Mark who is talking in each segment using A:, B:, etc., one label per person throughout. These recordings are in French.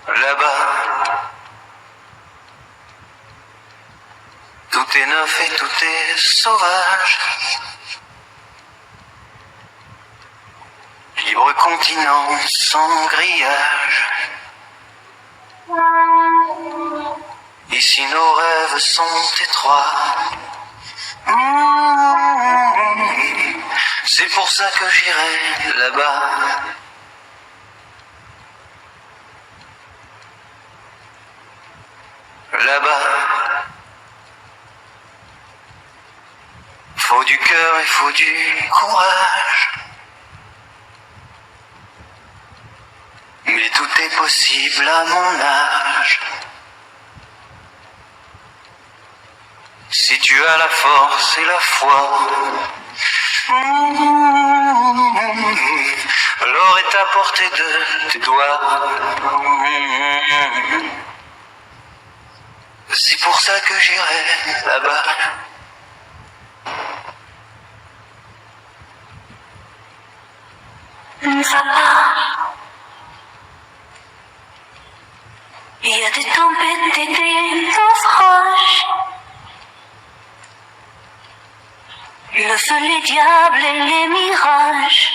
A: Là-bas, tout est neuf et tout est sauvage. Libre continent sans grillage. Ici nos rêves sont étroits. C'est pour ça que j'irai là-bas. Là-bas, faut du cœur et faut du courage. Mais tout est possible à mon âge. Si tu as la force et la foi, l'or est à portée de tes doigts. C'est pour ça que j'irai là-bas.
B: Ne va pas. Il y a des tempêtes et des naufrages. Le feu, les diables et les mirages.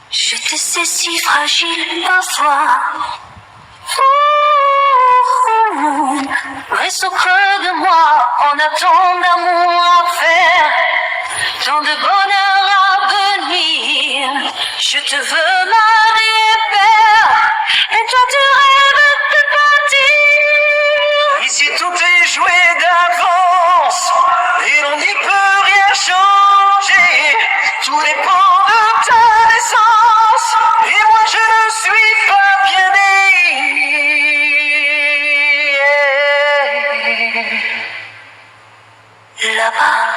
B: Je te sais si fragile parfois. Reste au creux de moi, on a tant d'amour à faire, tant de bonheur à venir. Je te veux mari et père, et toi tu rêves de partir.
A: Ici tout est joué d'avance, et l'on n'y peut rien changer. Tout dépend de ta naissance, et moi je ne suis pas bien né.
B: Là-bas,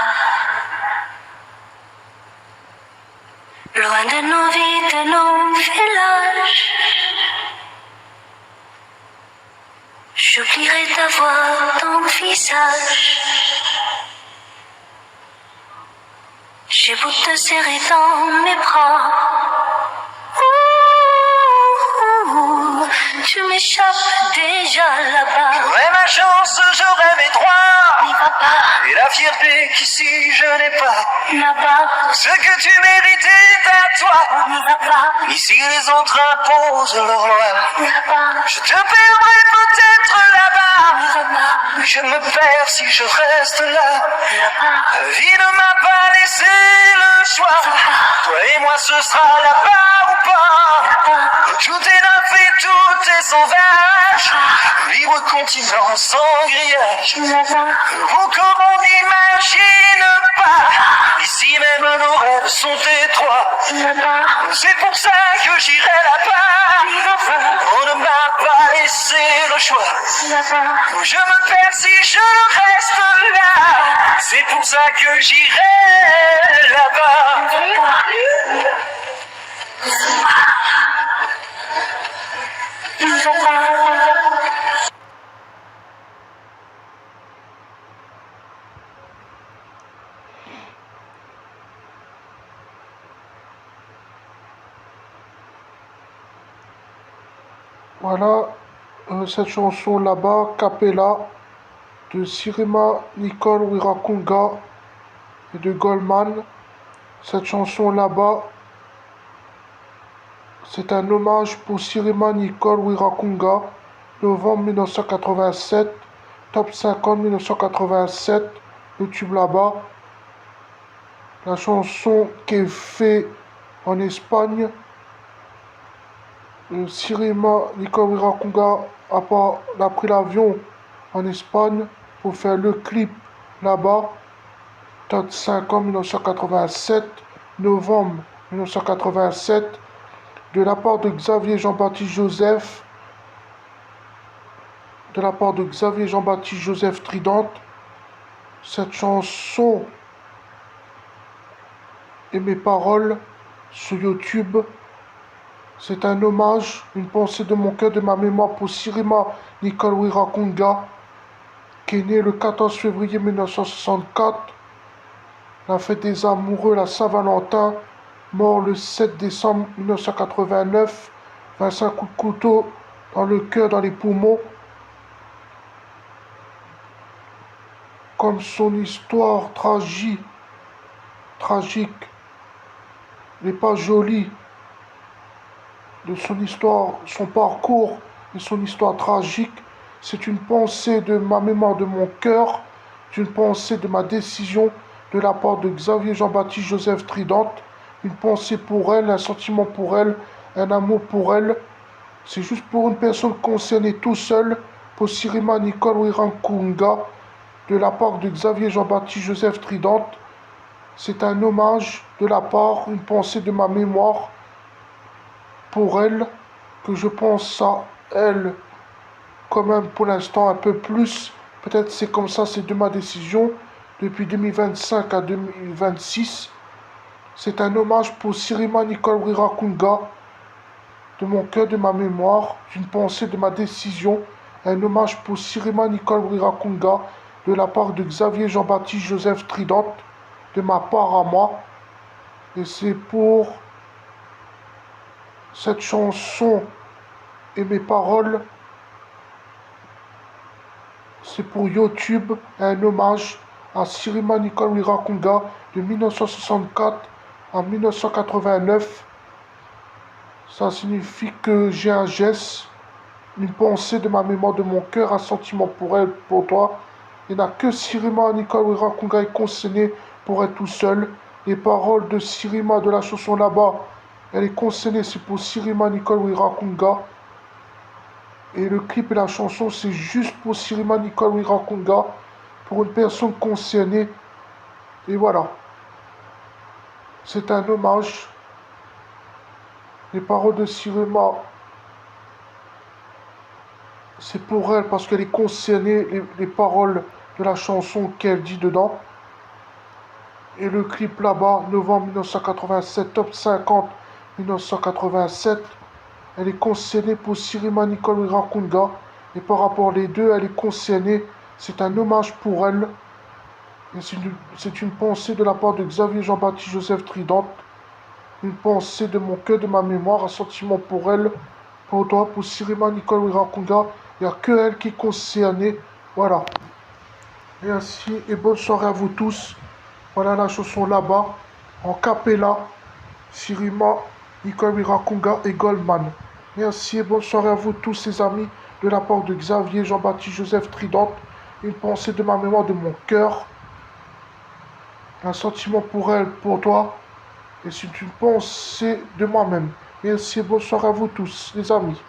B: loin de nos vies, de nos villages, j'oublierai ta voix, ton visage. J'ai beau te serrer dans mes bras, tu m'échappes déjà là-bas.
A: J'aurai ma chance, j'aurai mes droits,
B: N'y va pas,
A: et la fierté qu'ici je n'ai pas.
B: là-bas,
A: Ce que tu mérites est à toi.
B: n'y va pas,
A: Ici les autres imposent leur loi.
B: n'y va pas,
A: Je te perdrai peut-être là-bas.
B: n'y va pas,
A: Je me perds si je reste là.
B: là-bas.
A: La vie ne m'a pas laissé le choix. Toi et moi ce sera là-bas ou pas. Tout est neuf et tout est sauvage. Libre continent sans grillage. Ou comme on n'imagine pas. Ici même nos rêves sont étroits. C'est pour ça que j'irai là-bas. On ne m'a pas laissé le choix. Je me perds si je reste là. C'est pour ça que j'irai là-bas.
C: Voilà, cette chanson là-bas, Capella, de Sirima Nicole Wirakunga et de Goldman. Cette chanson là-bas, c'est un hommage pour Sirima Nicole Wirakunga, novembre 1987, top 50 1987, le tube là-bas. La chanson qui est faite en Espagne. Sirima Nicole Wirakunga a pris l'avion en Espagne pour faire le clip là-bas. Top 50 1987, novembre 1987, de la part de Xavier Jean-Baptiste Joseph, Trident. Cette chanson et mes paroles sur YouTube, c'est un hommage, une pensée de mon cœur, de ma mémoire pour Sirima Nicole Wirakunga, qui est née le 14 février 1964, la fête des amoureux, la Saint-Valentin, mort le 7 décembre 1989, 25 coups de couteau dans le cœur, dans les poumons. Comme son histoire tragique n'est pas jolie, de son histoire, son parcours et son histoire tragique, c'est une pensée de ma mémoire, de mon cœur, une pensée de ma décision de la part de Xavier Jean-Baptiste Joseph Tridente, une pensée pour elle, un sentiment pour elle, un amour pour elle. C'est juste pour une personne concernée tout seul, pour Sirima Nicole Wirankunga, de la part de Xavier Jean-Baptiste Joseph Tridente. C'est un hommage de la part, une pensée de ma mémoire pour elle, que je pense à elle quand même pour l'instant un peu plus. Peut-être c'est comme ça, c'est de ma décision depuis 2025 à 2026. C'est un hommage pour Sirima Nicole Wirankunga, de mon cœur, de ma mémoire, d'une pensée de ma décision. Un hommage pour Sirima Nicole Wirankunga, de la part de Xavier Jean-Baptiste Joseph Tridente, de ma part à moi. Et c'est pour cette chanson et mes paroles, c'est pour YouTube, un hommage à Sirima Nicole Wirankunga de 1964 à 1989. Ça signifie que j'ai un geste, une pensée de ma mémoire, de mon cœur, un sentiment pour elle, pour toi. Il n'y a que Sirima Nicole Wirankunga est concernée pour elle tout seul. Les paroles de Sirima de la chanson là-bas, elle est concernée, c'est pour Sirima Nicole Wirankunga. Et le clip et la chanson, c'est juste pour Sirima Nicole Wirankunga, pour une personne concernée. Et voilà. C'est un hommage. Les paroles de Sirima, c'est pour elle parce qu'elle est concernée, les paroles de la chanson qu'elle dit dedans. Et le clip là-bas, novembre 1987, top 50 1987. Elle est concernée pour Sirima Nicole Wirankunga. Et par rapport les deux, elle est concernée. C'est un hommage pour elle. Et c'est une pensée de la part de Xavier Jean-Baptiste Joseph Tridente. Une pensée de mon cœur, de ma mémoire, un sentiment pour elle, pour toi, pour Sirima Nicole Wirankunga. Il n'y a que elle qui est concernée. Voilà. Merci et bonne soirée à vous tous. Voilà la chanson là-bas, en cappella, Sirima Nicole Wirankunga et Goldman. Merci et bonne soirée à vous tous, les amis, de la part de Xavier Jean-Baptiste Joseph Tridente. Une pensée de ma mémoire, de mon cœur. Un sentiment pour elle, pour toi. Et c'est une pensée de moi-même. Merci et bonne soirée à vous tous, les amis.